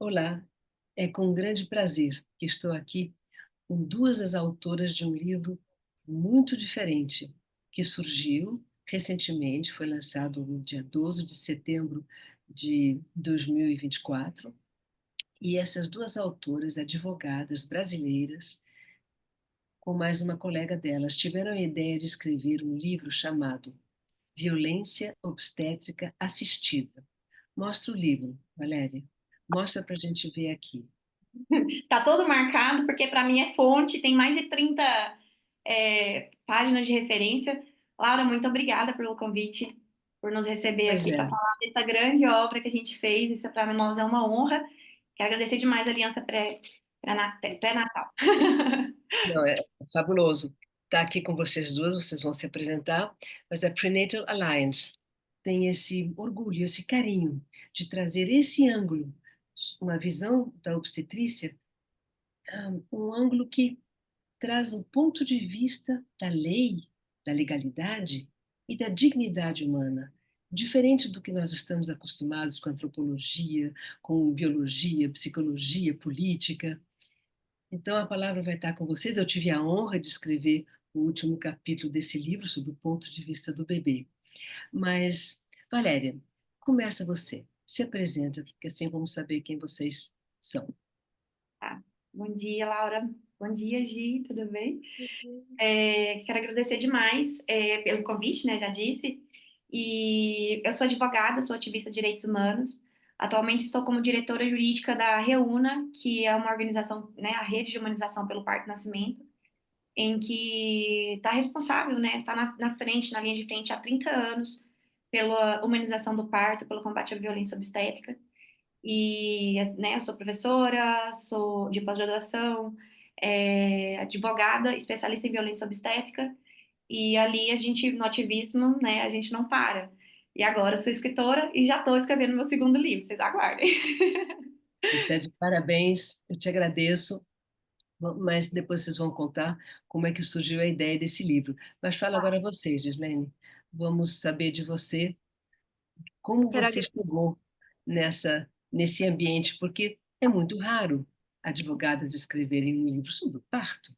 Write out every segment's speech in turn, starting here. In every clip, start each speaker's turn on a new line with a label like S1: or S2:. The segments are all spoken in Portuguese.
S1: Olá, é com grande prazer que estou aqui com duas das autoras de um livro muito diferente, que surgiu recentemente, foi lançado no dia 12 de setembro de 2024, e essas duas autoras, advogadas brasileiras, com mais uma colega delas, tiveram a ideia de escrever um livro chamado Violência Obstétrica Assistida. Mostra o livro, Valéria. Mostra para a gente ver aqui.
S2: Tá todo marcado, porque para mim é fonte, tem mais de 30 páginas de referência. Laura, muito obrigada pelo convite, por nos receber
S1: Pois
S2: aqui para
S1: é.
S2: falar dessa grande obra que a gente fez. Isso para nós é uma honra. Quero agradecer demais a Aliança Pré-Natal.
S1: Não, é fabuloso estar aqui com vocês duas, vocês vão se apresentar, mas a Prenatal Alliance tem esse orgulho, esse carinho de trazer esse ângulo, uma visão da obstetrícia, um ângulo que traz o ponto de vista da lei, da legalidade e da dignidade humana, diferente do que nós estamos acostumados com antropologia, com biologia, psicologia, política. Então, a palavra vai estar com vocês. Eu tive a honra de escrever o último capítulo desse livro, sob o ponto de vista do bebê. Mas, Valéria, começa você. Se apresenta, que assim vamos saber quem vocês são.
S2: Tá. Bom dia, Laura. Bom dia, Gi, tudo bem?
S1: Uhum.
S2: Quero agradecer demais pelo convite, né? Já disse. E eu sou advogada, sou ativista de direitos humanos. Atualmente estou como diretora jurídica da Reúna, que é uma organização, né, a rede de humanização pelo parto e nascimento, em que está responsável, né, está na frente, na linha de frente há 30 anos pela humanização do parto, pelo combate à violência obstétrica. E, né, eu sou professora, sou de pós-graduação, advogada, especialista em violência obstétrica, e ali a gente, no ativismo, né, a gente não para. E agora eu sou escritora e já estou escrevendo meu segundo livro, vocês aguardem.
S1: Está de parabéns, eu te agradeço, mas depois vocês vão contar como é que surgiu a ideia desse livro. Mas fala agora vocês, Gislene. Vamos saber de você como
S2: Quero
S1: você chegou nesse ambiente, porque é muito raro advogadas escreverem um livro sobre parto.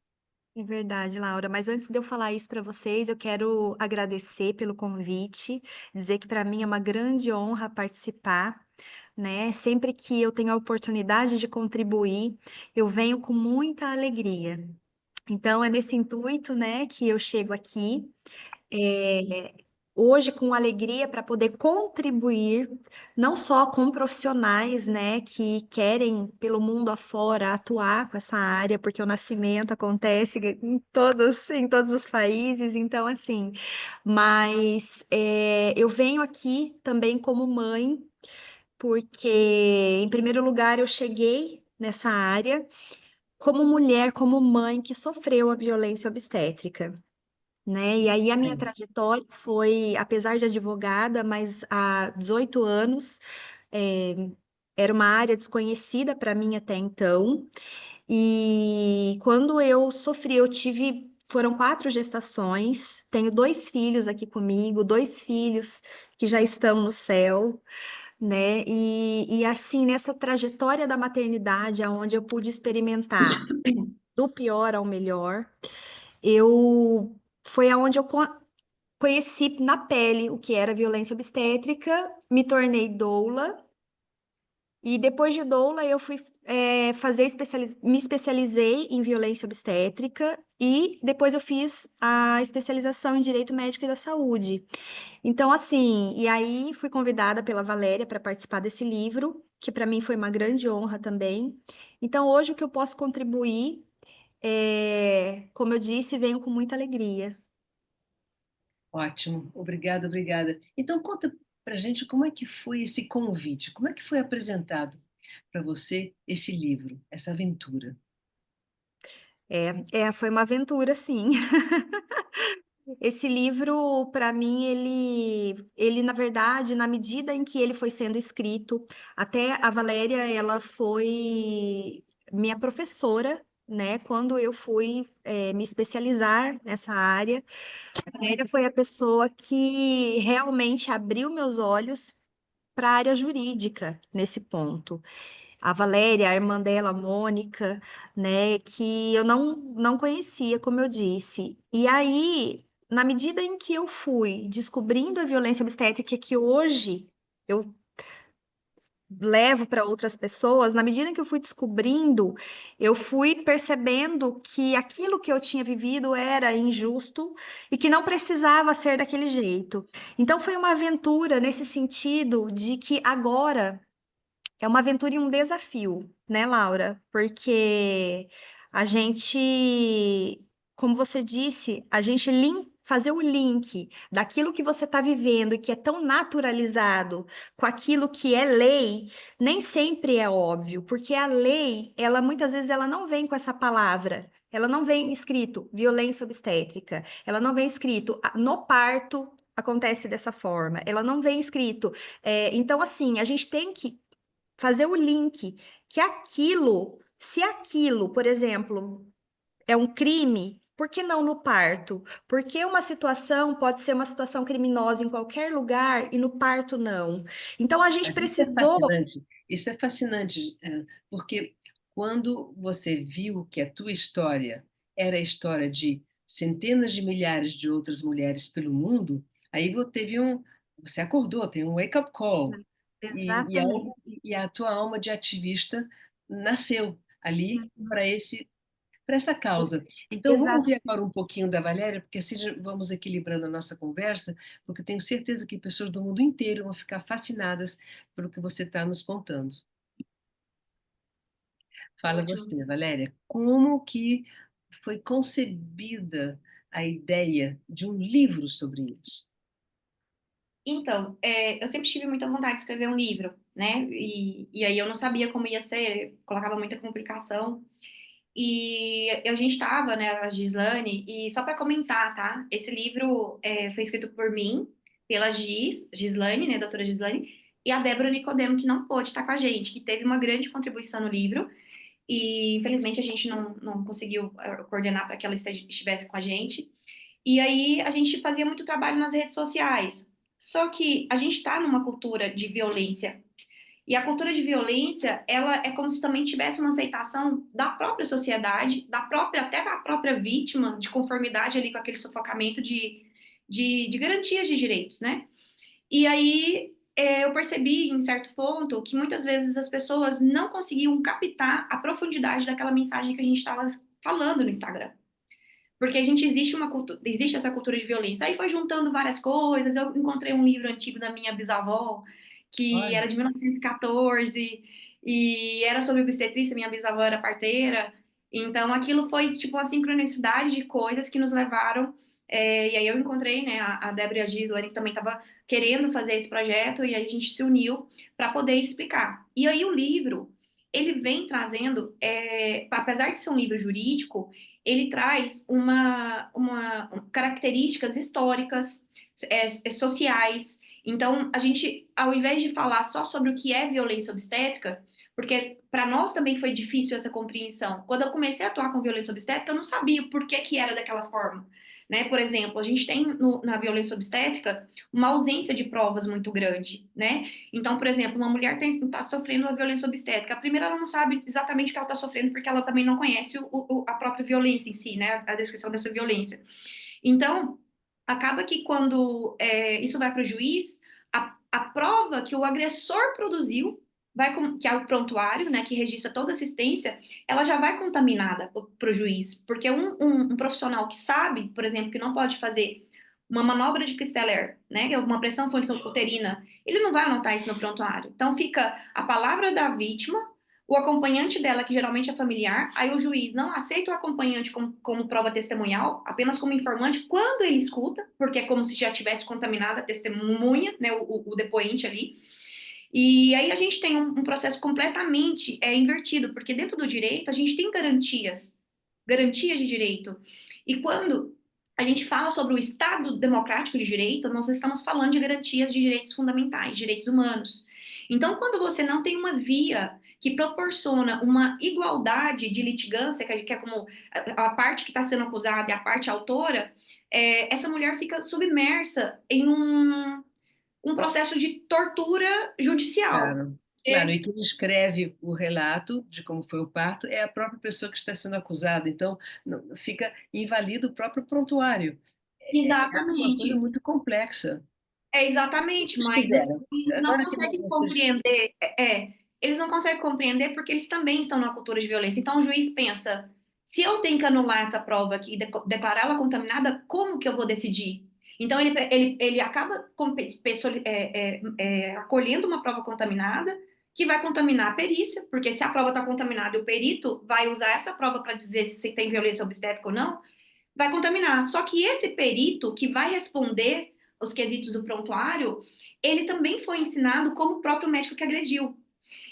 S3: É verdade, Laura. Mas antes de eu falar isso para vocês, eu quero agradecer pelo convite, dizer que para mim é uma grande honra participar, né? Sempre que eu tenho a oportunidade de contribuir, eu venho com muita alegria. Então, é nesse intuito, né, que eu chego aqui hoje com alegria para poder contribuir, não só com profissionais, né, que querem pelo mundo afora atuar com essa área, porque o nascimento acontece em todos os países, então assim, mas eu venho aqui também como mãe, porque em primeiro lugar eu cheguei nessa área como mulher, como mãe que sofreu a violência obstétrica, né? E aí a minha
S1: Sim.
S3: trajetória foi, apesar de advogada, mas há 18 anos, eh, era uma área desconhecida para mim até então. E quando eu sofri, foram 4 gestações, tenho 2 filhos aqui comigo, 2 filhos que já estão no céu, né? E assim, nessa trajetória da maternidade, onde eu pude experimentar do pior ao melhor, eu foi aonde eu conheci na pele o que era violência obstétrica, me tornei doula, e depois de doula eu fui me especializei em violência obstétrica, e depois eu fiz a especialização em Direito Médico e da Saúde. Então, assim, e aí fui convidada pela Valéria para participar desse livro, que para mim foi uma grande honra também. Então, hoje o que eu posso contribuir, como eu disse, venho com muita alegria.
S1: Ótimo, obrigada, obrigada. Então, conta para a gente como é que foi esse convite, como é que foi apresentado para você esse livro, essa aventura.
S3: Foi uma aventura, sim. Esse livro, para mim, na verdade, na medida em que ele foi sendo escrito, até a Valéria, ela foi minha professora, né? Quando eu fui, me especializar nessa área, a Valéria foi a pessoa que realmente abriu meus olhos para a área jurídica nesse ponto. A Valéria, a irmã dela, a Mônica, né, que eu não conhecia, como eu disse. E aí, na medida em que eu fui descobrindo a violência obstétrica, que hoje eu levo para outras pessoas, na medida em que eu fui descobrindo, eu fui percebendo que aquilo que eu tinha vivido era injusto e que não precisava ser daquele jeito. Então, foi uma aventura nesse sentido de que agora é uma aventura e um desafio, né, Laura? Porque a gente, como você disse, a gente fazer o link daquilo que você está vivendo e que é tão naturalizado com aquilo que é lei, nem sempre é óbvio, porque a lei, ela muitas vezes ela não vem com essa palavra. Ela não vem escrito violência obstétrica, ela não vem escrito no parto acontece dessa forma, ela não vem escrito. Então, assim, a gente tem que fazer o link que aquilo, se aquilo, por exemplo, é um crime, por que não no parto? Porque uma situação pode ser uma situação criminosa em qualquer lugar e no parto não. Então a gente
S1: Mas
S3: precisou.
S1: isso é fascinante, porque quando você viu que a tua história era a história de centenas de milhares de outras mulheres pelo mundo, aí você acordou, tem um wake-up call,
S3: Exatamente.
S1: e a tua alma de ativista nasceu ali para essa causa. Então, vamos ouvir
S3: Exatamente.
S1: agora um pouquinho da Valéria, porque assim vamos equilibrando a nossa conversa, porque eu tenho certeza que pessoas do mundo inteiro vão ficar fascinadas pelo que você está nos contando. Fala
S2: Ótimo.
S1: você, Valéria, como que foi concebida a ideia de um livro sobre isso?
S2: Então, eu sempre tive muita vontade de escrever um livro, né? E aí eu não sabia como ia ser, colocava muita complicação. E a gente estava, né, a Gislane, e só para comentar, tá? Esse livro foi escrito por mim, pela Gislane, né, doutora Gislane, e a Débora Nicodemo, que não pôde estar com a gente, que teve uma grande contribuição no livro, e infelizmente a gente não conseguiu coordenar para que ela estivesse com a gente. E aí a gente fazia muito trabalho nas redes sociais. Só que a gente está numa cultura de violência. E a cultura de violência, ela é como se também tivesse uma aceitação da própria sociedade, até da própria vítima, de conformidade ali com aquele sufocamento de garantias de direitos, né? E aí eu percebi, em certo ponto, que muitas vezes as pessoas não conseguiam captar a profundidade daquela mensagem que a gente estava falando no Instagram. Porque a gente existe essa cultura de violência. Aí foi juntando várias coisas. Eu encontrei um livro antigo da minha bisavó, que
S1: Olha,
S2: era de 1914, e era sobre obstetrícia, minha bisavó era parteira. Então aquilo foi tipo uma sincronicidade de coisas que nos levaram. E aí eu encontrei, né, a Débora e a Gislaine, que também estava querendo fazer esse projeto, e aí a gente se uniu para poder explicar. E aí o livro, ele vem trazendo, apesar de ser um livro jurídico, ele traz características históricas, sociais. Então, a gente, ao invés de falar só sobre o que é violência obstétrica, porque para nós também foi difícil essa compreensão. Quando eu comecei a atuar com violência obstétrica, eu não sabia o porquê que era daquela forma. Né? Por exemplo, a gente tem na violência obstétrica uma ausência de provas muito grande, né? Então, por exemplo, uma mulher está sofrendo uma violência obstétrica. A primeira, ela não sabe exatamente o que ela está sofrendo, porque ela também não conhece a própria violência em si, né? A descrição dessa violência. Então, acaba que quando isso vai para o juiz, a prova que o agressor produziu, que é o prontuário, né, que registra toda a assistência, ela já vai contaminada para o juiz. Porque um profissional que sabe, por exemplo, que não pode fazer uma manobra de Christeller, né, que é uma pressão uterina, ele não vai anotar isso no prontuário. Então, fica a palavra da vítima, o acompanhante dela, que geralmente é familiar, aí o juiz não aceita o acompanhante como prova testemunhal, apenas como informante, quando ele escuta, porque é como se já tivesse contaminado a testemunha, né, o depoente ali. E aí a gente tem um processo completamente invertido, porque dentro do direito a gente tem garantias de direito. E quando a gente fala sobre o Estado democrático de direito, nós estamos falando de garantias de direitos fundamentais, direitos humanos. Então, quando você não tem uma via que proporciona uma igualdade de litigância, que é como a parte que está sendo acusada e a parte autora, essa mulher fica submersa um processo de tortura judicial.
S1: Claro, claro. E quem escreve o relato de como foi o parto é a própria pessoa que está sendo acusada, então fica invalido o próprio prontuário. É uma coisa
S2: Exatamente.
S1: muito complexa.
S2: É
S1: O que
S2: exatamente,
S1: eles
S2: mas os
S1: fizeram?
S2: juízes não
S1: Agora que
S2: conseguem
S1: vocês.
S2: compreender, eles não conseguem compreender porque eles também estão numa cultura de violência. Então o juiz pensa, se eu tenho que anular essa prova aqui e declarar ela contaminada, como que eu vou decidir? Então ele acaba acolhendo uma prova contaminada que vai contaminar a perícia, porque se a prova está contaminada e o perito vai usar essa prova para dizer se tem violência obstétrica ou não, vai contaminar. Só que esse perito que vai responder os quesitos do prontuário, ele também foi ensinado como o próprio médico que agrediu.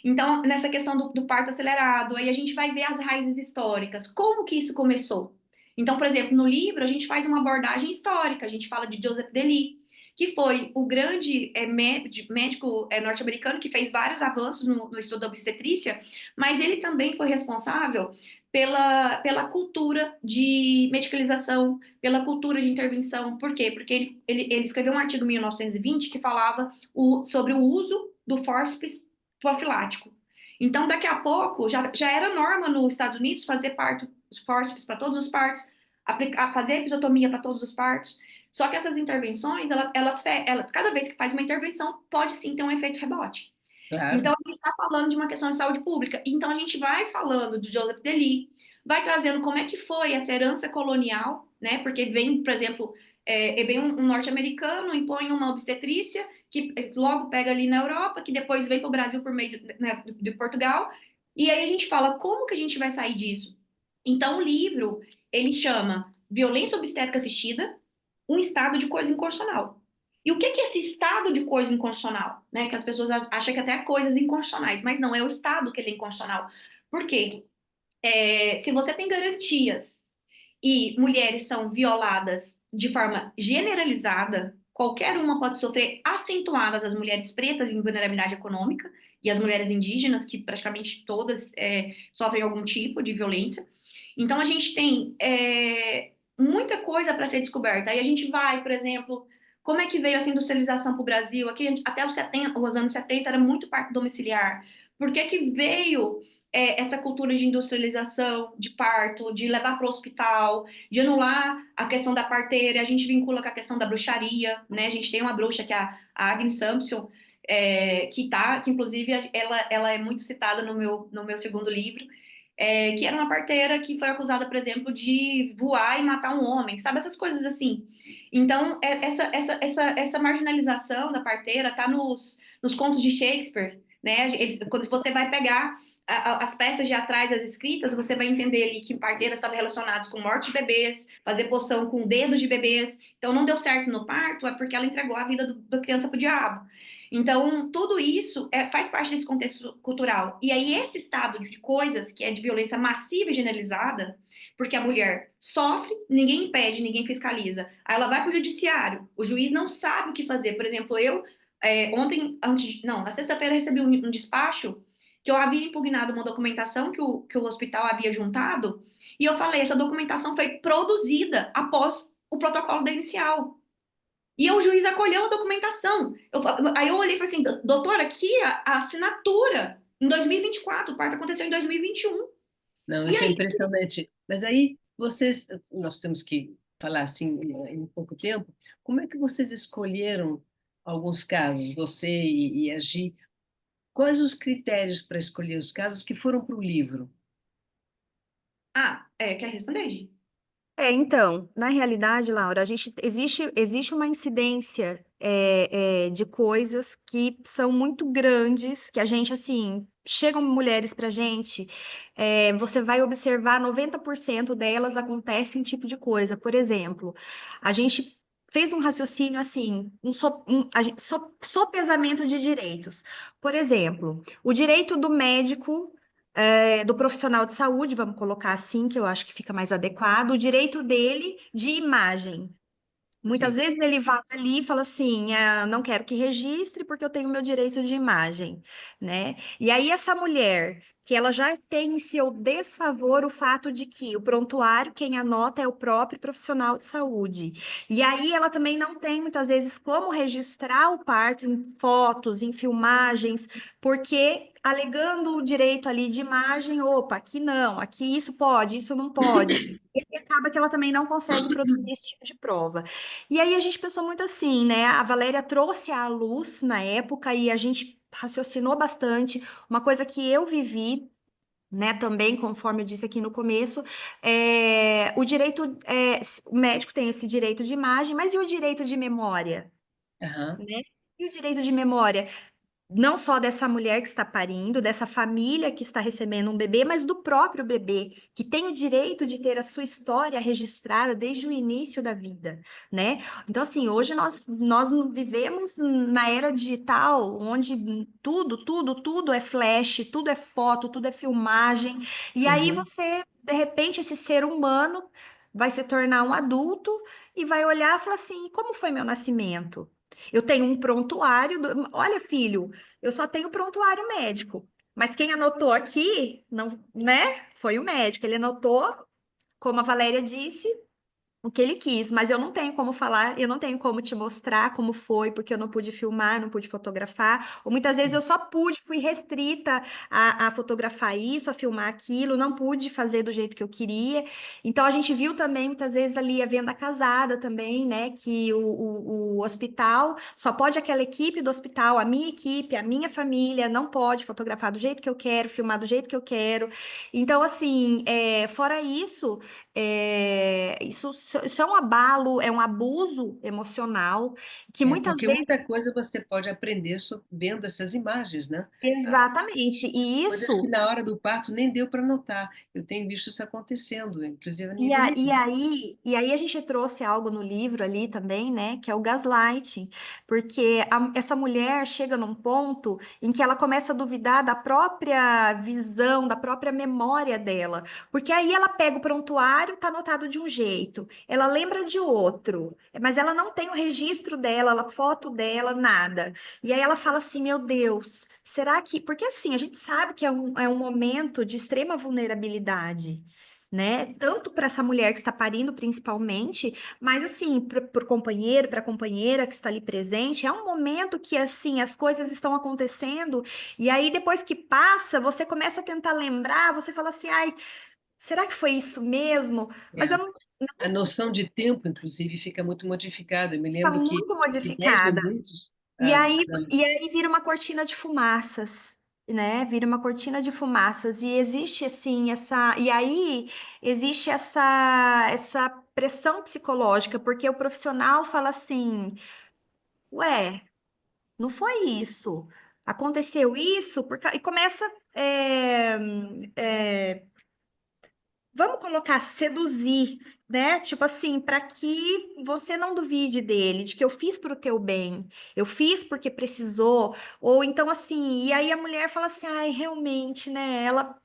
S2: Então, nessa questão do parto acelerado, aí a gente vai ver as raízes históricas, como que isso começou. Então, por exemplo, no livro a gente faz uma abordagem histórica, a gente fala de Joseph Dely, que foi o grande médico norte-americano que fez vários avanços no estudo da obstetrícia, mas ele também foi responsável pela cultura de medicalização, pela cultura de intervenção. Por quê? Porque ele escreveu um artigo em 1920 que falava sobre o uso do fórceps profilático. Então, daqui a pouco, já era norma nos Estados Unidos fazer parto, fórceps para todos os partos, fazer episiotomia para todos os partos. Só que essas intervenções, cada vez que faz uma intervenção, pode sim ter um efeito rebote. Então,
S1: Claro.
S2: a gente está falando de uma questão de saúde pública. Então, a gente vai falando de Joseph Dely, vai trazendo como é que foi essa herança colonial, né? Porque vem, por exemplo, vem um norte-americano, impõe uma obstetrícia, que logo pega ali na Europa, que depois vem para o Brasil por meio de Portugal. E aí a gente fala, como que a gente vai sair disso? Então, o livro, ele chama Violência Obstétrica Assistida, um estado de coisa inconstitucional. E o que é esse estado de coisa inconstitucional? Né? Que as pessoas acham que até é coisas inconstitucionais, mas não, é o estado que ele é inconstitucional. Por quê? Se você tem garantias e mulheres são violadas de forma generalizada, qualquer uma pode sofrer acentuadas as mulheres pretas em vulnerabilidade econômica e as mulheres indígenas, que praticamente todas sofrem algum tipo de violência. Então, a gente tem muita coisa para ser descoberta. Aí a gente vai, por exemplo, como é que veio essa industrialização para o Brasil? Aqui, até os anos 70 era muito parto domiciliar. Por que que veio essa cultura de industrialização, de parto, de levar para o hospital, de anular a questão da parteira? A gente vincula com a questão da bruxaria, né? A gente tem uma bruxa que é a Agnes Sampson, que inclusive ela é muito citada no meu segundo livro, que era uma parteira que foi acusada, por exemplo, de voar e matar um homem, sabe? Essas coisas assim. Então, essa marginalização da parteira está nos contos de Shakespeare, né? Quando você vai pegar as peças de atrás das escritas, você vai entender ali que parteiras estavam relacionadas com morte de bebês, fazer poção com dedos de bebês. Então, não deu certo no parto, é porque ela entregou a vida da criança para o diabo. Então, tudo isso faz parte desse contexto cultural. E aí, esse estado de coisas, que é de violência massiva e generalizada, porque a mulher sofre, ninguém impede, ninguém fiscaliza. Aí ela vai para o judiciário, o juiz não sabe o que fazer. Por exemplo, na sexta-feira, recebi um despacho que eu havia impugnado uma documentação que o hospital havia juntado, e eu falei, essa documentação foi produzida após o protocolo da inicial. E o juiz acolheu a documentação. Aí eu olhei e falei assim, doutora, aqui a assinatura, em 2024, o parto aconteceu em 2021.
S1: Não,
S2: E
S1: isso é
S2: aí,
S1: impressionante. Mas aí nós temos que falar assim em pouco tempo. Como é que vocês escolheram alguns casos, você e a Gi? Quais os critérios para escolher os casos que foram para o livro?
S2: quer responder, Gi?
S3: Então, na realidade, Laura, existe uma incidência de coisas que são muito grandes, que a gente, assim, chegam mulheres pra gente, você vai observar 90% delas acontece um tipo de coisa. Por exemplo, a gente fez um raciocínio assim, sopesamento de direitos. Por exemplo, o direito do médico do profissional de saúde, vamos colocar assim, que eu acho que fica mais adequado, o direito dele de imagem. Muitas
S1: Sim,
S3: vezes ele vai ali e fala assim, não quero que registre porque eu tenho meu direito de imagem, né? E aí essa mulher que ela já tem em seu desfavor o fato de que o prontuário, quem anota é o próprio profissional de saúde. E aí ela também não tem, muitas vezes, como registrar o parto em fotos, em filmagens, porque alegando o direito ali de imagem, opa, aqui não, aqui isso pode, isso não pode. E aí acaba que ela também não consegue produzir esse tipo de prova. E aí a gente pensou muito assim, né? A Valéria trouxe à luz na época e a gente raciocinou bastante. Uma coisa que eu vivi, né, também, conforme eu disse aqui no começo, o direito, o médico tem esse direito de imagem, mas e o direito de memória,
S1: Aham,
S3: né? E o direito de memória? Não só dessa mulher que está parindo, dessa família que está recebendo um bebê, mas do próprio bebê, que tem o direito de ter a sua história registrada desde o início da vida, né? Então, assim, hoje nós vivemos na era digital, onde tudo é flash, tudo é foto, tudo é filmagem, e aí
S1: uhum.
S3: você, de repente, esse ser humano vai se tornar um adulto e vai olhar e falar assim: como foi meu nascimento? Eu tenho um prontuário. Olha, filho, eu só tenho prontuário médico. Mas quem anotou aqui, não, né? Foi o médico. Ele anotou, como a Valéria disse, o que ele quis, mas eu não tenho como falar, eu não tenho como te mostrar como foi, porque eu não pude filmar, não pude fotografar, ou muitas vezes eu só pude, fui restrita a fotografar isso, a filmar aquilo, não pude fazer do jeito que eu queria. Então a gente viu também, muitas vezes, ali a venda casada também, né? Que o hospital só pode aquela equipe do hospital, a minha equipe, a minha família, não pode fotografar do jeito que eu quero, filmar do jeito que eu quero. Então, assim, fora isso. Isso é um abalo, é um abuso emocional que
S1: É,
S3: muitas
S1: porque
S3: vezes.
S1: muita coisa você pode aprender vendo essas imagens, né?
S3: Exatamente, e
S1: Coisas que
S3: isso.
S1: na hora do parto nem deu para notar. Eu tenho visto isso acontecendo, inclusive a
S3: E,
S1: nível
S3: a- e
S1: médico.
S3: aí, e aí a gente trouxe algo no livro ali também, né, que é o gaslighting, porque essa mulher chega num ponto em que ela começa a duvidar da própria visão, da própria memória dela, porque aí ela pega o prontuário, tá anotado de um jeito, ela lembra de outro, mas ela não tem o registro dela, a foto dela, nada. E aí ela fala assim, meu Deus, será que... Porque assim, a gente sabe que é um momento de extrema vulnerabilidade, né? Tanto para essa mulher que está parindo, principalmente, mas assim, para o companheiro, para a companheira que está ali presente, é um momento que assim as coisas estão acontecendo, e aí depois que passa, você começa a tentar lembrar, você fala assim, ai, será que foi isso mesmo? Mas eu
S1: É.
S3: não
S1: A noção de tempo, inclusive, fica muito modificada. Eu me
S3: está
S1: lembro que
S3: muito
S1: de 10
S3: modificada.
S1: minutos.
S3: E
S1: ah,
S3: aí,
S1: ah,
S3: e aí vira uma cortina de fumaças, né? Vira uma cortina de fumaças. E existe assim essa. E aí existe essa pressão psicológica, porque o profissional fala assim: ué, não foi isso. Aconteceu isso, e começa. é, Vamos colocar seduzir, né? Tipo assim, para que você não duvide dele, de que eu fiz para o teu bem, eu fiz porque precisou, ou então assim, e aí a mulher fala assim, ai, realmente, né? Ela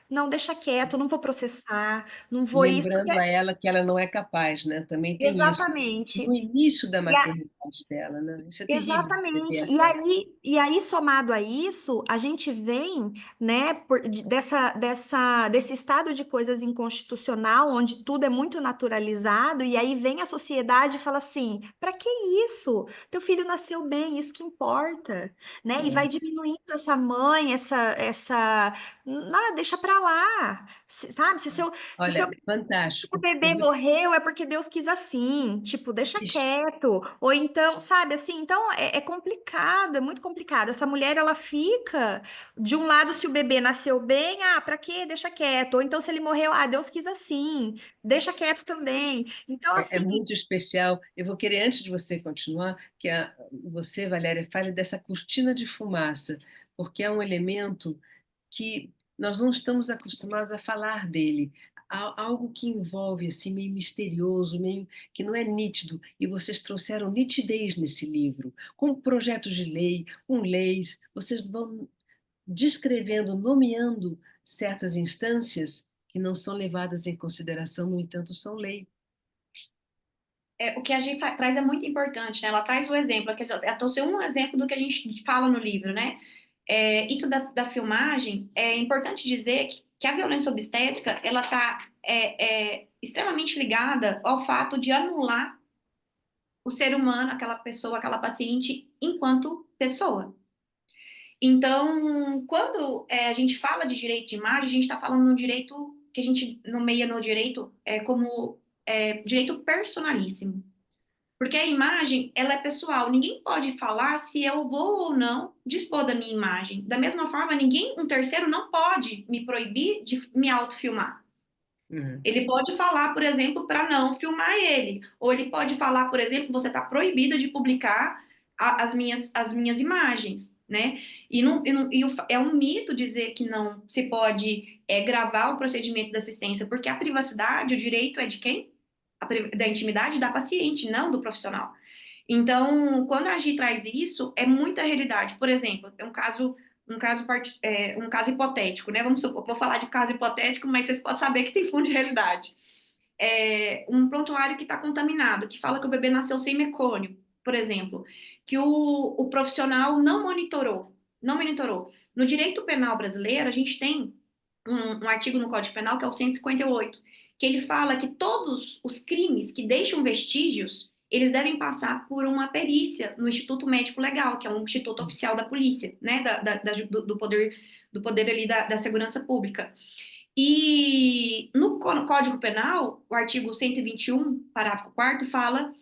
S3: não deixa quieto, eu não vou processar, não vou isso, porque
S1: lembrando a ela que ela não é capaz, né? Também tem isso. No
S3: exatamente.
S1: início da maternidade dela, né? Isso é terrível, você ter
S3: Exatamente.
S1: essa.
S3: E aí, somado a isso, a gente vem, né, desse estado de coisas inconstitucional, onde tudo é muito naturalizado, e aí vem a sociedade e fala assim: para que isso? Teu filho nasceu bem, isso que importa, né? E vai
S1: É.
S3: diminuindo essa mãe, deixa pra lá, sabe? Se seu
S1: Olha, fantástico.
S3: o bebê morreu é porque Deus quis assim, tipo, deixa quieto. Ou então, sabe, assim, então é complicado, é muito complicado. Essa mulher, ela fica, de um lado, se o bebê nasceu bem, pra quê? Deixa quieto. Ou então, se ele morreu, Deus quis assim, deixa quieto também. Então,
S1: É
S3: assim,
S1: muito especial. Eu vou querer, antes de você continuar, que você, Valéria, fale dessa cortina de fumaça, porque é um elemento que nós não estamos acostumados a falar dele. Algo que envolve assim meio misterioso, meio que não é nítido. E vocês trouxeram nitidez nesse livro, com projetos de lei, com leis. Vocês vão descrevendo, nomeando certas instâncias que não são levadas em consideração, no entanto, são lei.
S2: O que a gente traz é muito importante, né? Ela traz o exemplo, ela trouxe um exemplo do que a gente fala no livro, né? Isso da filmagem, é importante dizer que a violência obstétrica, ela está extremamente ligada ao fato de anular o ser humano, aquela pessoa, aquela paciente, enquanto pessoa. Então, quando a gente fala de direito de imagem, a gente está falando no direito que a gente nomeia no direito como direito personalíssimo. Porque a imagem, ela é pessoal. Ninguém pode falar se eu vou ou não dispor da minha imagem. Da mesma forma, um terceiro não pode me proibir de me autofilmar.
S1: Uhum.
S2: Ele pode falar, por exemplo, para não filmar ele. Ou ele pode falar, por exemplo, você está proibida de publicar as minhas imagens, né? É um mito dizer que não se pode gravar o procedimento da assistência, porque a privacidade, o direito é de quem? Da intimidade da paciente, não do profissional. Então, quando a Gi traz isso, é muita realidade. Por exemplo, é um caso hipotético, né? Vamos supor, vou falar de caso hipotético, mas vocês podem saber que tem fundo de realidade. Um prontuário que está contaminado, que fala que o bebê nasceu sem mecônio, por exemplo, que o profissional não monitorou, não monitorou. No direito penal brasileiro, a gente tem um artigo no Código Penal, que é o 158, que ele fala que todos os crimes que deixam vestígios, eles devem passar por uma perícia no Instituto Médico Legal, que é um instituto oficial da polícia, né, do poder ali da segurança pública. E no Código Penal, o artigo 121, parágrafo 4º, fala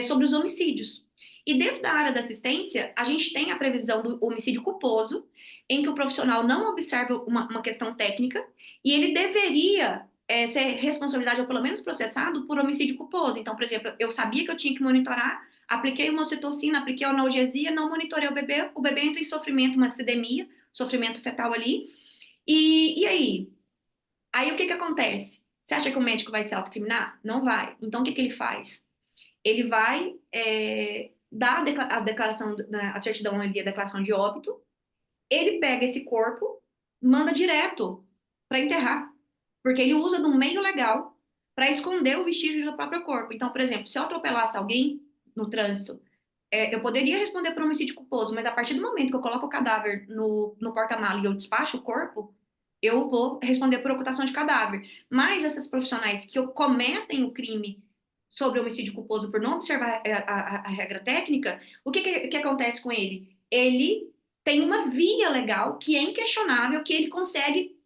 S2: sobre os homicídios. E dentro da área da assistência, a gente tem a previsão do homicídio culposo, em que o profissional não observa uma questão técnica e ele deveria ser responsabilizado ou pelo menos processado por homicídio culposo. Então, por exemplo, eu sabia que eu tinha que monitorar, apliquei uma ocitocina, apliquei analgesia, não monitorei o bebê entra em sofrimento, uma acidemia, sofrimento fetal ali. E aí? Aí o que que acontece? Você acha que o médico vai se autocriminar? Não vai. Então o que que ele faz? Ele vai dar a declaração, a certidão ali, a declaração de óbito, ele pega esse corpo, manda direto para enterrar, porque ele usa de um meio legal para esconder o vestígio do próprio corpo. Então, por exemplo, se eu atropelasse alguém no trânsito, eu poderia responder por homicídio culposo, mas a partir do momento que eu coloco o cadáver no porta-mala e eu despacho o corpo, eu vou responder por ocultação de cadáver. Mas essas profissionais que cometem o crime sobre homicídio culposo por não observar a regra técnica, o que acontece com ele? Ele tem uma via legal que é inquestionável, que ele consegue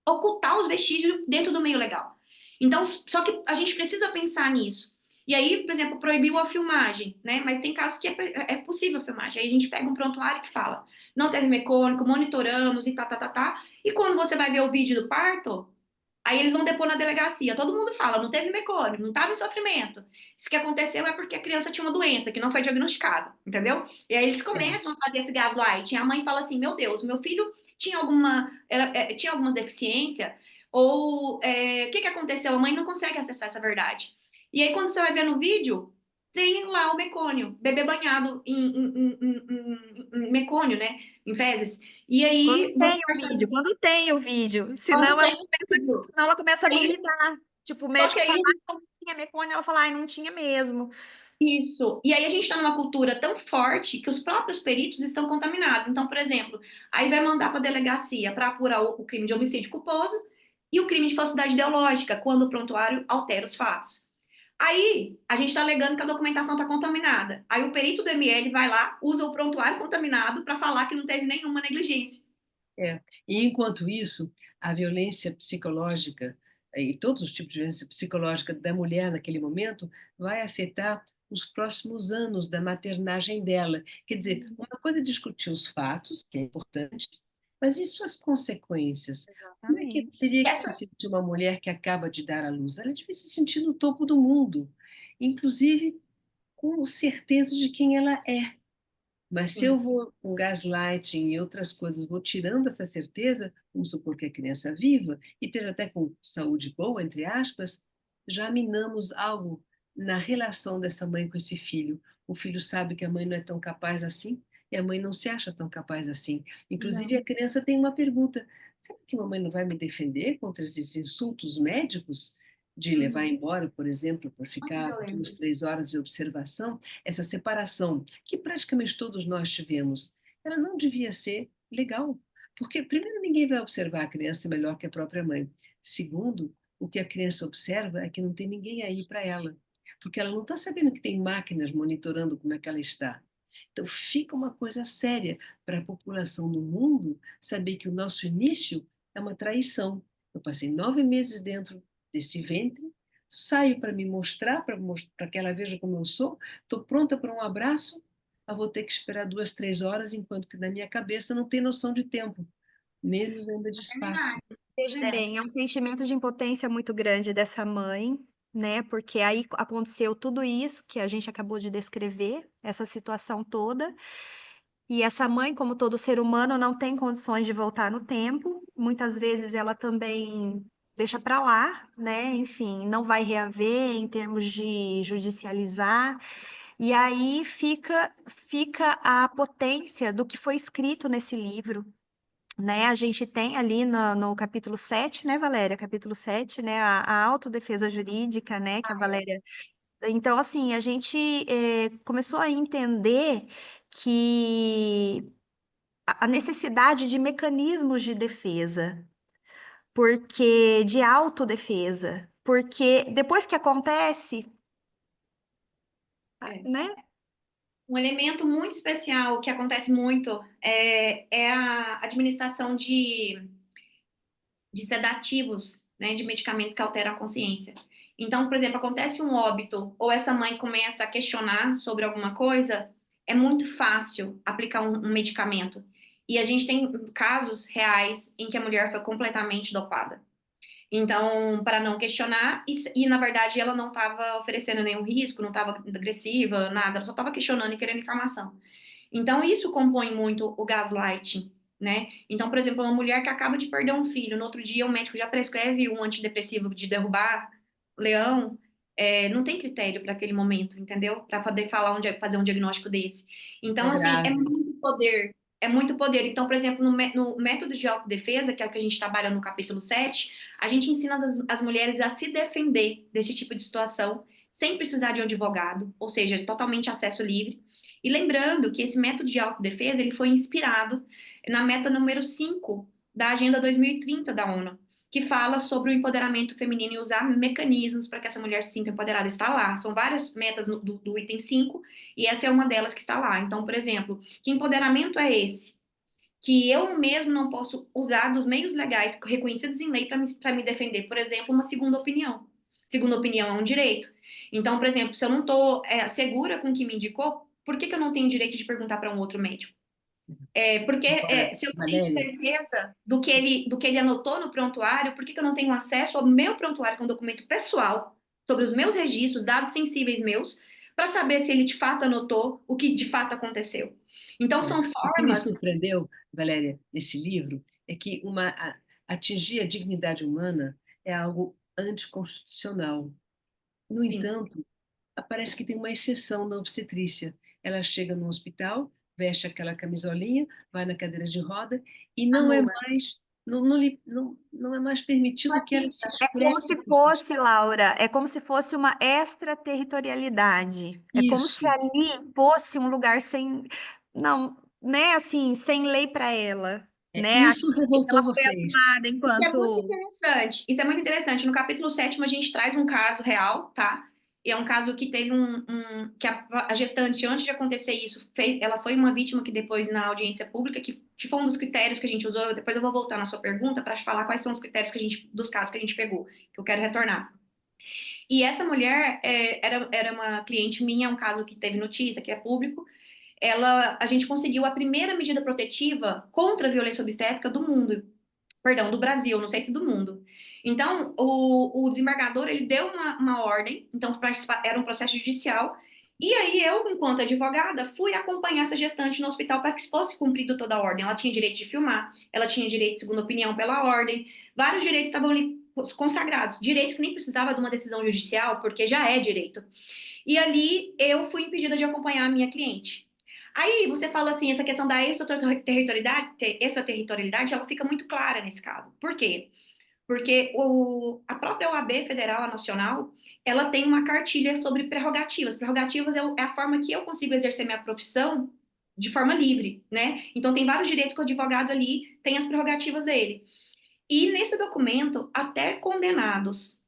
S2: ocultar os vestígios dentro do meio legal. Então, só que a gente precisa pensar nisso. E aí, por exemplo, proibiu a filmagem, né? Mas tem casos que é possível a filmagem. Aí a gente pega um prontuário que fala, não teve mecânico, monitoramos e tá. E quando você vai ver o vídeo do parto, aí eles vão depor na delegacia. Todo mundo fala, não teve mecônico, não estava em sofrimento. Isso que aconteceu é porque a criança tinha uma doença que não foi diagnosticada, entendeu? E aí eles começam a fazer esse gaslight. E a mãe fala assim, meu Deus, meu filho tinha alguma deficiência, ou o que aconteceu? A mãe não consegue acessar essa verdade. E aí, quando você vai ver no vídeo, tem lá o mecônio, bebê banhado em mecônio, né? Em fezes. E aí você percebe,
S3: Quando tem o vídeo,
S2: quando tem o vídeo,
S3: senão ela começa a duvidar. Tipo, o
S2: só que
S3: médico fala,
S2: aí
S3: ah, não tinha mecônio, ela fala, ai, não tinha mesmo.
S2: isso. E aí a gente está numa cultura tão forte que os próprios peritos estão contaminados. Então, por exemplo, aí vai mandar para a delegacia para apurar o crime de homicídio culposo e o crime de falsidade ideológica, quando o prontuário altera os fatos. Aí a gente está alegando que a documentação está contaminada. Aí o perito do ML vai lá, usa o prontuário contaminado para falar que não teve nenhuma negligência.
S1: E enquanto isso, a violência psicológica e todos os tipos de violência psicológica da mulher naquele momento vai afetar os próximos anos da maternagem dela. Quer dizer, uma coisa é discutir os fatos, que é importante, mas e suas consequências? Como é que
S3: Exatamente.
S1: teria que se
S2: Essa,
S1: sentir uma mulher que acaba de dar à luz? Ela devia se sentir no topo do mundo, inclusive com certeza de quem ela é. Mas se eu
S2: sim.
S1: vou com gaslighting e outras coisas, vou tirando essa certeza, vamos supor que a criança é viva e esteja até com saúde boa, entre aspas, já minamos algo na relação dessa mãe com esse filho. O filho sabe que a mãe não é tão capaz assim e a mãe não se acha tão capaz assim. Inclusive, a
S2: Não.
S1: criança tem uma pergunta: será que a mamãe não vai me defender contra esses insultos médicos? De levar
S2: Uhum.
S1: embora, por exemplo, por
S2: Muito
S1: ficar
S2: violento.
S1: 2, 3 horas de observação, essa separação que praticamente todos nós tivemos, ela não devia ser legal. Porque, primeiro, ninguém vai observar a criança melhor que a própria mãe. Segundo, o que a criança observa é que não tem ninguém aí para ela. Porque ela não está sabendo que tem máquinas monitorando como é que ela está. Então, fica uma coisa séria para a população do mundo saber que o nosso início é uma traição. Eu passei 9 meses dentro desse ventre, saio para me mostrar, para que ela veja como eu sou, estou pronta para um abraço, eu vou ter que esperar 2, 3 horas, enquanto que na minha cabeça não tem noção de tempo, menos ainda de espaço.
S3: Veja
S2: É,
S3: bem, é um sentimento de impotência muito grande dessa mãe, né? Porque aí aconteceu tudo isso que a gente acabou de descrever, essa situação toda. E essa mãe, como todo ser humano, não tem condições de voltar no tempo. Muitas vezes ela também deixa para lá, né? Enfim, não vai reaver em termos de judicializar. E aí fica a potência do que foi escrito nesse livro, né? A gente tem ali no capítulo 7, né, Valéria? Capítulo 7, né? A autodefesa jurídica, né? Que a Valéria. Então, assim, a gente começou a entender que a necessidade de mecanismos de defesa, porque de autodefesa, porque depois que acontece,
S2: é.
S3: né?
S2: Um elemento muito especial que acontece muito é a administração de sedativos, né, de medicamentos que alteram a consciência. Então, por exemplo, acontece um óbito ou essa mãe começa a questionar sobre alguma coisa, é muito fácil aplicar um medicamento. E a gente tem casos reais em que a mulher foi completamente dopada. Então, para não questionar, na verdade ela não estava oferecendo nenhum risco, não estava agressiva, nada, ela só estava questionando e querendo informação. Então, isso compõe muito o gaslighting, né? Então, por exemplo, uma mulher que acaba de perder um filho, no outro dia o médico já prescreve um antidepressivo de derrubar o leão, não tem critério para aquele momento, entendeu? Para poder falar fazer um diagnóstico desse.
S1: Isso
S2: Então,
S1: é
S2: assim, é
S1: grave.
S2: muito poder. É muito poder. Então, por exemplo, no método de autodefesa, que é o que a gente trabalha no capítulo 7, a gente ensina as mulheres a se defender desse tipo de situação, sem precisar de um advogado, ou seja, totalmente acesso livre. E lembrando que esse método de autodefesa ele foi inspirado na meta número 5 da Agenda 2030 da ONU, que fala sobre o empoderamento feminino e usar mecanismos para que essa mulher se sinta empoderada. Está lá. São várias metas do item 5 e essa é uma delas que está lá. Então, por exemplo, que empoderamento é esse? Que eu mesmo não posso usar dos meios legais reconhecidos em lei para me defender. Por exemplo, uma segunda opinião. Segunda opinião é um direito. Então, por exemplo, se eu não estou segura com o que me indicou, por que eu não tenho direito de perguntar para um outro médico? Porque
S1: Agora,
S2: se eu não tenho
S1: Valéria,
S2: certeza do que ele anotou no prontuário, por que eu não tenho acesso ao meu prontuário, que é um documento pessoal, sobre os meus registros, dados sensíveis meus, para saber se ele de fato anotou o que de fato aconteceu? Então, são
S1: o que me
S2: formas.
S1: surpreendeu, Valéria, nesse livro, é que atingir a dignidade humana é algo anticonstitucional. No
S2: Sim.
S1: entanto, parece que tem uma exceção na obstetrícia. Ela chega no hospital, veste aquela camisolinha, vai na cadeira de roda e não é
S2: Anula.
S1: mais não é mais permitido que ela se
S3: É como
S1: expresse.
S3: se fosse, Laura, é como se fosse uma extraterritorialidade. É como se
S1: Isso.
S3: ali fosse um lugar sem, não, né, assim, sem lei para ela, né?
S1: Isso
S3: Aqui ela
S1: revoltou
S3: foi
S1: vocês.
S3: assinada
S2: Isso é muito
S3: enquanto
S2: interessante. E é muito interessante. No capítulo 7 a gente traz um caso real, tá? E é um caso que teve que a gestante, antes de acontecer isso, ela foi uma vítima que depois, na audiência pública, que foi um dos critérios que a gente usou. Depois eu vou voltar na sua pergunta para te falar quais são os critérios dos casos que a gente pegou, que eu quero retornar. E essa mulher era uma cliente minha, um caso que teve notícia, que é público. A gente conseguiu a primeira medida protetiva contra a violência obstétrica do mundo, perdão, do Brasil, não sei se do mundo. Então, o desembargador, ele deu uma ordem, então era um processo judicial, e aí eu, enquanto advogada, fui acompanhar essa gestante no hospital para que fosse cumprido toda a ordem. Ela tinha direito de filmar, ela tinha direito de segunda opinião pela ordem, vários direitos estavam ali consagrados, direitos que nem precisava de uma decisão judicial, porque já é direito. E ali eu fui impedida de acompanhar a minha cliente. Aí você fala assim, essa questão da extraterritorialidade, ela fica muito clara nesse caso. Por quê? Porque a própria OAB Federal, a Nacional, ela tem uma cartilha sobre prerrogativas. Prerrogativas é a forma que eu consigo exercer minha profissão de forma livre, né? Então, tem vários direitos que o advogado ali tem as prerrogativas dele. E nesse documento, até condenados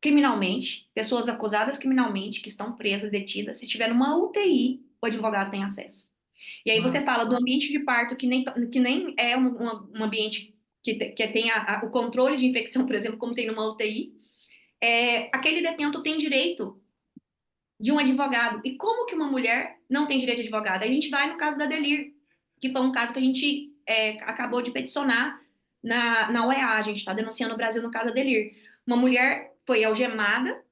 S2: criminalmente, pessoas acusadas criminalmente, que estão presas, detidas, se tiver numa UTI, o advogado tem acesso. E aí você
S1: Uau.
S2: fala do ambiente de parto, que nem é um ambiente que tem o controle de infecção, por exemplo, como tem numa UTI. Aquele detento tem direito de um advogado. E como que uma mulher não tem direito de advogado? A gente vai no caso da Delir, que foi um caso que a gente acabou de peticionar na UEA. A gente está denunciando o Brasil no caso da Delir. Uma mulher foi algemada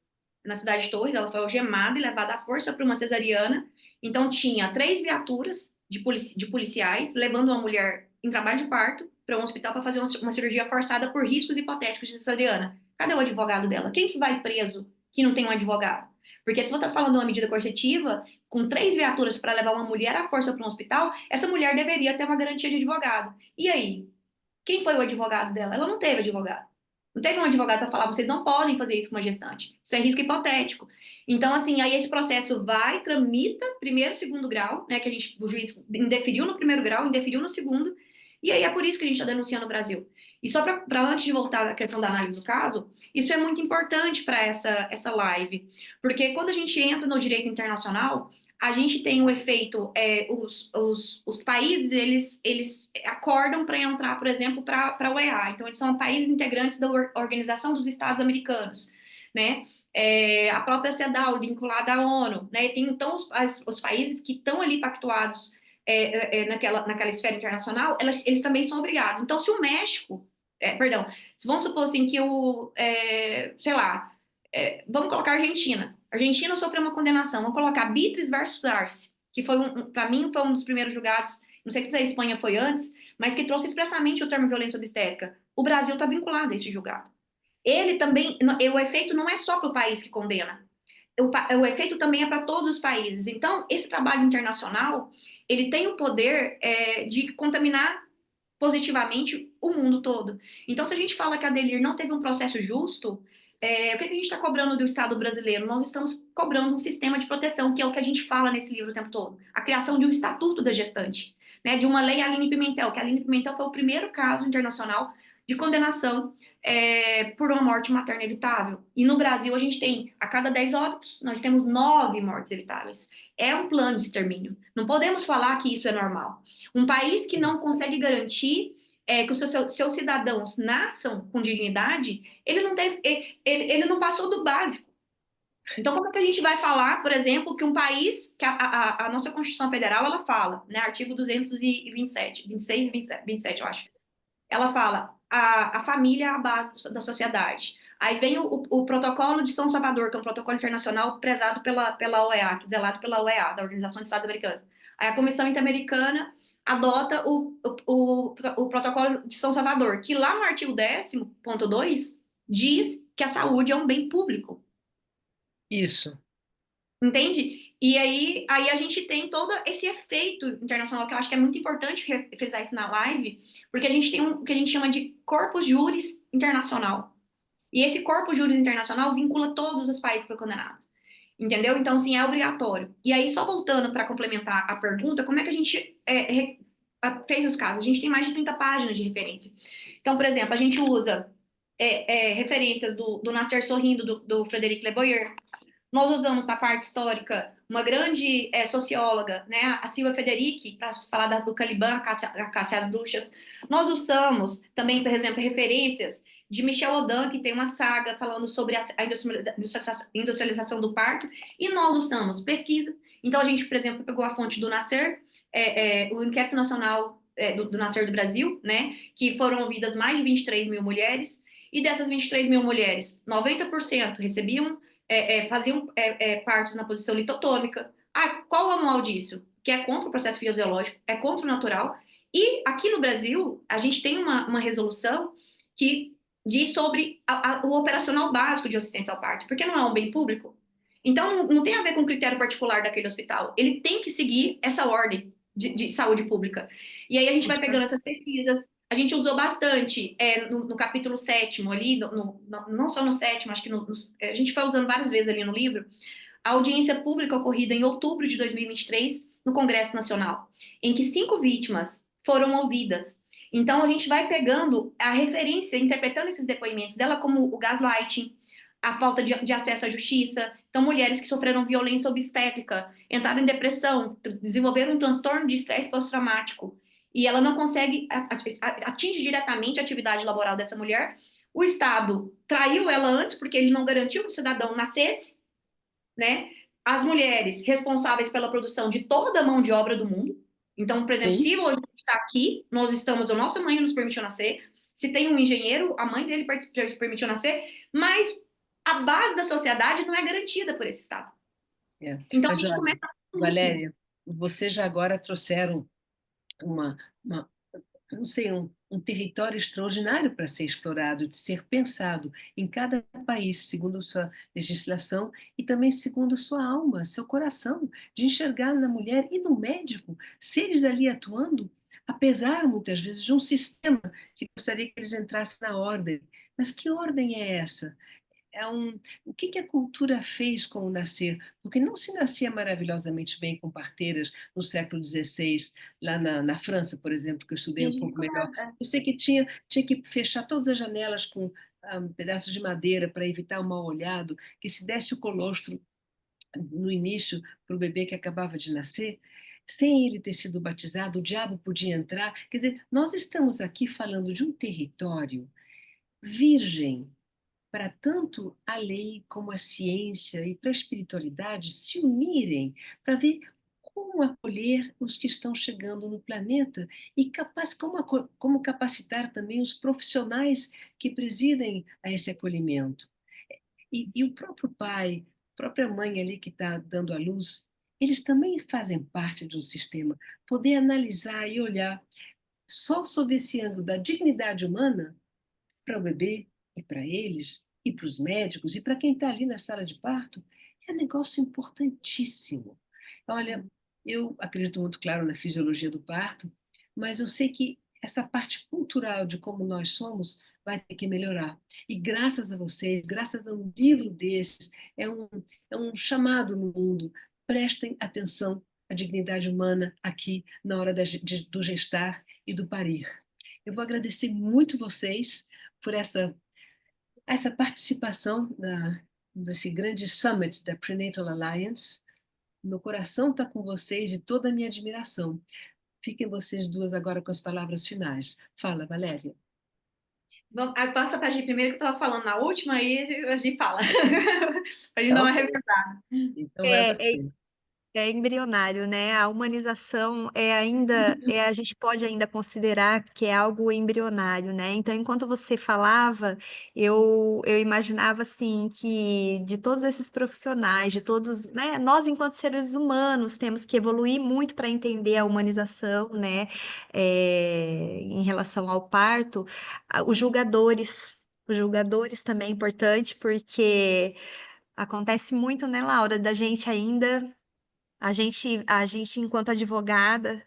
S2: na cidade de Torres, ela foi algemada e levada à força para uma cesariana. Então, tinha 3 viaturas de policiais levando uma mulher em trabalho de parto para um hospital para fazer uma cirurgia forçada por riscos hipotéticos de cesariana. Cadê o advogado dela? Quem que vai preso que não tem um advogado? Porque se você está falando de uma medida coercitiva, com 3 viaturas para levar uma mulher à força para um hospital, essa mulher deveria ter uma garantia de advogado. E aí? Quem foi o advogado dela? Ela não teve advogado. Não teve um advogado para falar, vocês não podem fazer isso com uma gestante. Isso é risco hipotético. Então, assim, aí esse processo vai, tramita, primeiro, segundo grau, né, que o juiz indeferiu no primeiro grau, indeferiu no segundo, e aí é por isso que a gente está denunciando o Brasil. E só para antes de voltar à questão da análise do caso, isso é muito importante para essa live, porque quando a gente entra no direito internacional, a gente tem o efeito, os países, eles acordam para entrar, por exemplo, para a UEA. Então, eles são países integrantes da Organização dos Estados Americanos, né? A própria CEDAW, vinculada à ONU, né? Tem, então, os países que estão ali pactuados naquela esfera internacional, eles também são obrigados. Então, se o México, perdão, vamos supor assim que sei lá, vamos colocar a Argentina. A Argentina sofreu uma condenação. Vamos colocar Beatriz versus Arce, que foi, para mim, foi um dos primeiros julgados, não sei se a Espanha foi antes, mas que trouxe expressamente o termo violência obstétrica. O Brasil está vinculado a esse julgado. Ele também, o efeito não é só para o país que condena, o efeito também é para todos os países. Então, esse trabalho internacional, ele tem o poder de contaminar positivamente o mundo todo. Então, se a gente fala que a Delir não teve um processo justo, o que a gente está cobrando do Estado brasileiro? Nós estamos cobrando um sistema de proteção, que é o que a gente fala nesse livro o tempo todo. A criação de um estatuto da gestante, né, de uma lei Aline Pimentel, que a Aline Pimentel foi o primeiro caso internacional de condenação por uma morte materna evitável. E no Brasil, a gente tem, a cada 10 óbitos, nós temos 9 mortes evitáveis. É um plano de extermínio. Não podemos falar que isso é normal. Um país que não consegue garantir que os seus cidadãos nasçam com dignidade, ele não passou do básico. Então, como é que a gente vai falar, por exemplo, que um país, que a nossa Constituição Federal, ela fala, né, artigo 227, 26 e 27, eu acho, ela fala, a família é a base da sociedade. Aí vem o protocolo de São Salvador, que é um protocolo internacional prezado pela OEA, zelado pela OEA, da Organização de Estados Americanos. Aí a Comissão Interamericana adota o protocolo de São Salvador, que lá no artigo 10.2 diz que a saúde é um bem público.
S1: Isso.
S2: Entende? E aí a gente tem todo esse efeito internacional, que eu acho que é muito importante frisar isso na live, porque a gente tem o que a gente chama de corpus juris internacional. E esse corpus juris internacional vincula todos os países que foram condenados. Entendeu? Então, sim, é obrigatório. E aí, só voltando para complementar a pergunta, como é que a gente fez os casos? A gente tem mais de 30 páginas de referência. Então, por exemplo, a gente usa referências do Nascer Sorrindo, do Frederic Leboyer. Nós usamos para a parte histórica uma grande socióloga, né, a Silvia Federici, para falar do Caliban, a Cássia às Bruxas. Nós usamos também, por exemplo, referências de Michel Audin, que tem uma saga falando sobre a industrialização do parto, e nós usamos pesquisa. Então, a gente, por exemplo, pegou a fonte do Nascer, o Inquérito Nacional do Nascer do Brasil, né, que foram ouvidas mais de 23 mil mulheres, e dessas 23 mil mulheres, 90% recebiam faziam partos na posição litotômica. Qual é o mal disso? Que é contra o processo fisiológico, é contra o natural. E aqui no Brasil, a gente tem uma resolução que diz sobre o operacional básico de assistência ao parto, porque não é um bem público. Então, não tem a ver com o critério particular daquele hospital. Ele tem que seguir essa ordem de saúde pública. E aí a gente vai pegando essas pesquisas. A gente usou bastante no capítulo 7º ali, não só no 7º, acho que a gente foi usando várias vezes ali no livro, a audiência pública ocorrida em outubro de 2023, no Congresso Nacional, em que 5 vítimas foram ouvidas. Então, a gente vai pegando a referência, interpretando esses depoimentos dela como o gaslighting, a falta de acesso à justiça. Então, mulheres que sofreram violência obstétrica, entraram em depressão, desenvolveram um transtorno de estresse pós-traumático, e ela não consegue atingir diretamente a atividade laboral dessa mulher. O Estado traiu ela antes, porque ele não garantiu que o cidadão nascesse, né? As mulheres responsáveis pela produção de toda a mão de obra do mundo. Então, por exemplo,
S1: Sim,
S2: se hoje a gente está aqui, nós estamos, a nossa mãe nos permitiu nascer. Se tem um engenheiro, a mãe dele permitiu nascer, mas a base da sociedade não é garantida por esse Estado.
S1: é.
S2: Então, a
S1: Mas
S2: gente
S1: olha,
S2: começa um looping.
S1: Valéria, vocês já agora trouxeram uma eu não sei, um território extraordinário para ser explorado, de ser pensado em cada país, segundo sua legislação e também segundo sua alma, seu coração, de enxergar na mulher e no médico seres ali atuando, apesar muitas vezes de um sistema que gostaria que eles entrassem na ordem. Mas que ordem é essa? O que a cultura fez com o nascer? Porque não se nascia maravilhosamente bem com parteiras no século XVI, lá na França, por exemplo, que eu estudei
S2: E a
S1: um
S2: gente
S1: pouco melhor.
S2: começa.
S1: Eu sei que tinha que fechar todas as janelas com pedaços de madeira para evitar o mal-olhado, que se desse o colostro no início para o bebê que acabava de nascer, sem ele ter sido batizado, o diabo podia entrar. Quer dizer, nós estamos aqui falando de um território virgem, para tanto a lei como a ciência e para a espiritualidade se unirem para ver como acolher os que estão chegando no planeta e como capacitar também os profissionais que presidem a esse acolhimento. E o próprio pai, a própria mãe ali que está dando a luz, eles também fazem parte de um sistema. Poder analisar e olhar só sob esse ângulo da dignidade humana para o bebê e para eles, e para os médicos, e para quem está ali na sala de parto, é um negócio importantíssimo. Olha, eu acredito muito, claro, na fisiologia do parto, mas eu sei que essa parte cultural de como nós somos vai ter que melhorar. E graças a vocês, graças a um livro desses, é um chamado no mundo. Prestem atenção à dignidade humana aqui na hora do gestar e do parir. Eu vou agradecer muito vocês por essa participação desse grande summit da Prenatal Alliance. Meu coração está com vocês e toda a minha admiração. Fiquem vocês duas agora com as palavras finais. Fala, Valéria.
S2: Vamos, aí passa pra gente primeiro que eu estava falando na última, aí a gente fala. A gente
S1: Tá
S2: dá uma
S1: ok.
S2: revisada.
S1: Então vai
S3: É,
S1: você.
S3: É embrionário, né? A humanização a gente pode ainda considerar que é algo embrionário, né? Então, enquanto você falava, eu imaginava assim que de todos esses profissionais, de todos, né? Nós, enquanto seres humanos, temos que evoluir muito para entender a humanização, né? Em relação ao parto, os julgadores também é importante, porque acontece muito, né, Laura, da gente ainda enquanto advogada,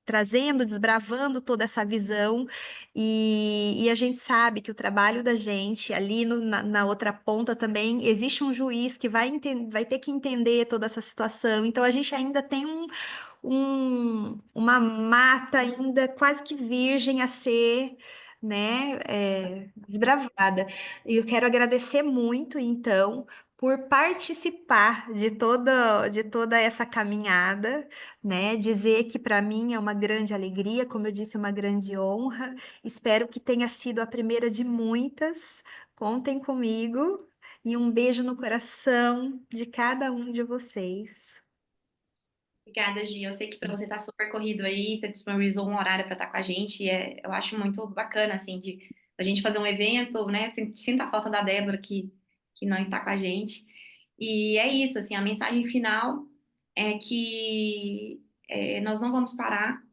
S3: trazendo, desbravando toda essa visão, e a gente sabe que o trabalho da gente ali na outra ponta também existe um juiz que vai ter que entender toda essa situação. Então a gente ainda tem uma mata ainda quase que virgem a ser, né, desbravada. E eu quero agradecer muito, então, por participar de toda essa caminhada, né? Dizer que para mim é uma grande alegria, como eu disse, uma grande honra. Espero que tenha sido a primeira de muitas. Contem comigo e um beijo no coração de cada um de vocês.
S2: Obrigada, Gi. Eu sei que para você tá super corrido aí, você disponibilizou um horário para estar com a gente. Eu acho muito bacana, assim, de a gente fazer um evento, né? Sinta a falta da Débora que não está com a gente. E é isso, assim, a mensagem final é que nós não vamos parar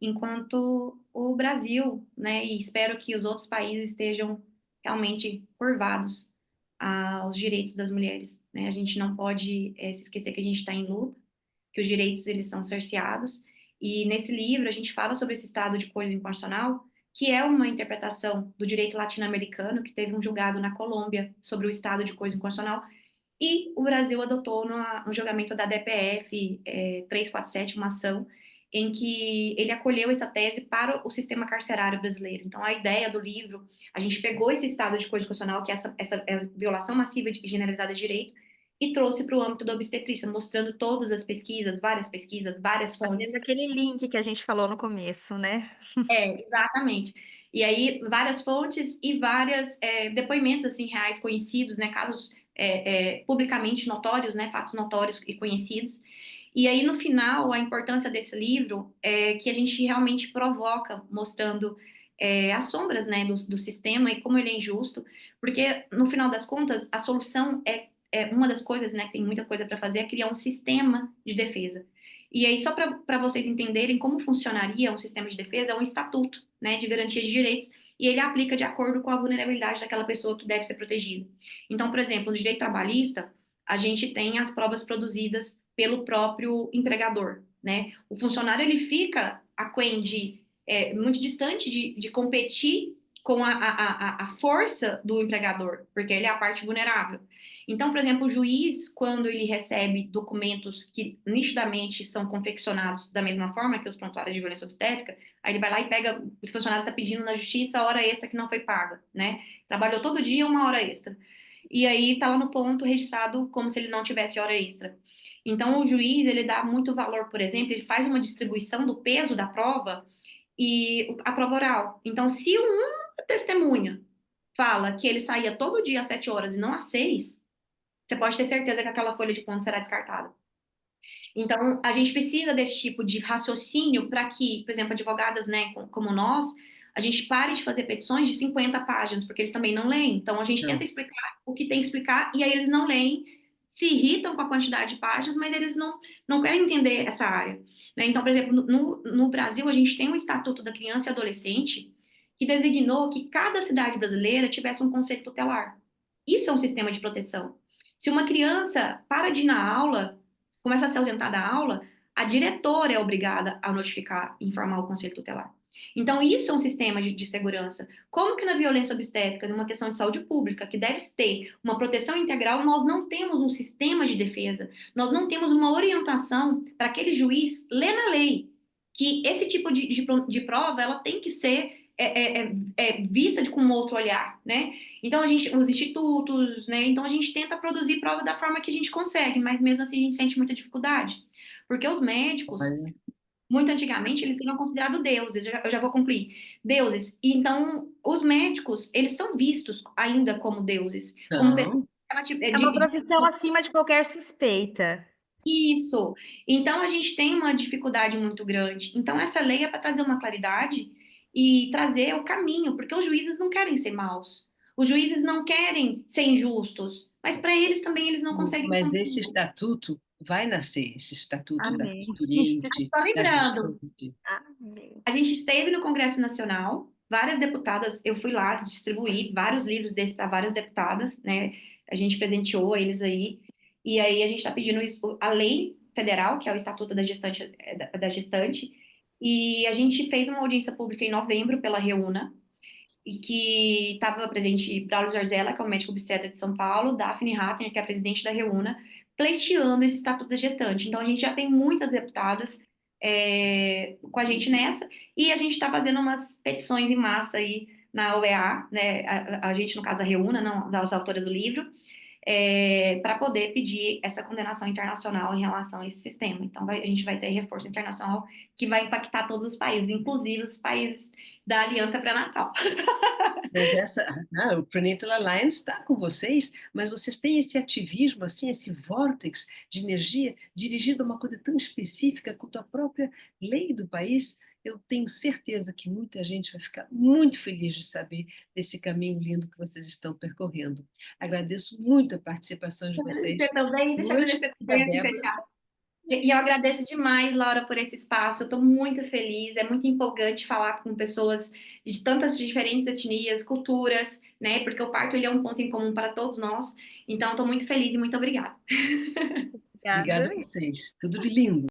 S2: enquanto o Brasil, né? E espero que os outros países estejam realmente curvados aos direitos das mulheres, né? A gente não pode se esquecer que a gente está em luta, que os direitos eles são cerceados. E nesse livro a gente fala sobre esse estado de coisa inconstitucional, que é uma interpretação do direito latino-americano, que teve um julgado na Colômbia sobre o estado de coisa inconstitucional, E o Brasil adotou no julgamento da DPF 347 uma ação em que ele acolheu essa tese para o sistema carcerário brasileiro. Então, a ideia do livro, a gente pegou esse estado de coisa constitucional, que é essa violação massiva e generalizada de direito, e trouxe para o âmbito da obstetrícia, mostrando todas as pesquisas, várias fontes.
S3: Fazendo aquele link que a gente falou no começo, né?
S2: Exatamente. E aí, várias fontes e vários depoimentos, assim, reais conhecidos, né, casos publicamente notórios, né, fatos notórios e conhecidos. E aí, no final, a importância desse livro é que a gente realmente provoca, mostrando as sombras, né, do sistema e como ele é injusto, porque, no final das contas, a solução é uma das coisas, né, tem muita coisa para fazer, é criar um sistema de defesa. E aí, só para vocês entenderem como funcionaria um sistema de defesa, é um estatuto, né, de garantia de direitos, e ele aplica de acordo com a vulnerabilidade daquela pessoa que deve ser protegida. Então, por exemplo, no direito trabalhista, a gente tem as provas produzidas pelo próprio empregador, né? O funcionário, ele fica aquém muito distante de competir com a força do empregador, porque ele é a parte vulnerável. Então, por exemplo, o juiz, quando ele recebe documentos que nitidamente são confeccionados da mesma forma que os prontuários de violência obstétrica, aí ele vai lá e pega, o funcionário está pedindo na justiça a hora extra que não foi paga, né? Trabalhou todo dia uma hora extra. E aí está lá no ponto registrado como se ele não tivesse hora extra. Então, o juiz, ele dá muito valor, por exemplo, ele faz uma distribuição do peso da prova e a prova oral. Então, se uma testemunha fala que ele saía todo dia às 7 horas e não às 6, você pode ter certeza que aquela folha de ponto será descartada. Então, a gente precisa desse tipo de raciocínio para que, por exemplo, advogadas, né, como nós, a gente pare de fazer petições de 50 páginas, porque eles também não leem. Então, a gente tenta explicar o que tem que explicar e aí eles não leem, se irritam com a quantidade de páginas, mas eles não querem entender essa área, né? Então, por exemplo, no Brasil, a gente tem um Estatuto da Criança e Adolescente que designou que cada cidade brasileira tivesse um conselho tutelar. Isso é um sistema de proteção. Se uma criança para de ir na aula, começa a se ausentar da aula, a diretora é obrigada a notificar, informar o conselho tutelar. Então, isso é um sistema de segurança. Como que na violência obstétrica, numa questão de saúde pública, que deve ter uma proteção integral, nós não temos um sistema de defesa, nós não temos uma orientação para aquele juiz ler na lei que esse tipo de prova ela tem que ser vista com um outro olhar, né? Então, os institutos, né? Então, a gente tenta produzir prova da forma que a gente consegue, mas mesmo assim a gente sente muita dificuldade. Porque os médicos, muito antigamente, eles eram considerados deuses, eu já vou concluir, deuses. E, então, os médicos, eles são vistos ainda como deuses. Como
S3: é uma profissão acima de qualquer suspeita.
S2: Isso. Então, a gente tem uma dificuldade muito grande. Então, essa lei é para trazer uma claridade e trazer o caminho, porque os juízes não querem ser maus. Os juízes não querem ser injustos, mas para eles também eles não conseguem
S1: Mas
S2: cumprir.
S1: esse estatuto vai nascer, esse estatuto da
S3: Amém.
S1: constituinte,
S2: Só
S1: da
S2: lembrando,
S1: gestante.
S3: Amém.
S2: a gente esteve no Congresso Nacional, várias deputadas, eu fui lá distribuir vários livros desses para várias deputadas, né? A gente presenteou eles aí, e aí a gente está pedindo isso, a lei federal, que é o Estatuto da Gestante, e a gente fez uma audiência pública em novembro pela Reúna, e que estava presente Braulio Zarzella, que é o médico obstetra de São Paulo, Daphne Ratner, que é a presidente da Reúna, pleiteando esse Estatuto da Gestante. Então, a gente já tem muitas deputadas com a gente nessa, e a gente está fazendo umas petições em massa aí na OEA, né, a gente, no caso, a Reúna, não, das autoras do livro, para poder pedir essa condenação internacional em relação a esse sistema. Então, a gente vai ter reforço internacional que vai impactar todos os países, inclusive os países da Aliança Pré-Natal.
S1: Mas o Prenatal Alliance está com vocês, mas vocês têm esse ativismo, assim, esse vórtex de energia dirigido a uma coisa tão específica quanto a própria lei do país. Eu tenho certeza que muita gente vai ficar muito feliz de saber desse caminho lindo que vocês estão percorrendo. Agradeço muito a participação de vocês.
S2: Você também, deixa eu
S1: Hoje,
S2: agradecer
S1: da
S2: também aqui
S1: Débora.
S2: fechar. E eu agradeço demais, Laura, por esse espaço. Eu estou muito feliz, é muito empolgante falar com pessoas de tantas diferentes etnias, culturas, né? Porque o parto ele é um ponto em comum para todos nós. Então, estou muito feliz e muito obrigada.
S1: Obrigada a vocês. Tudo de lindo.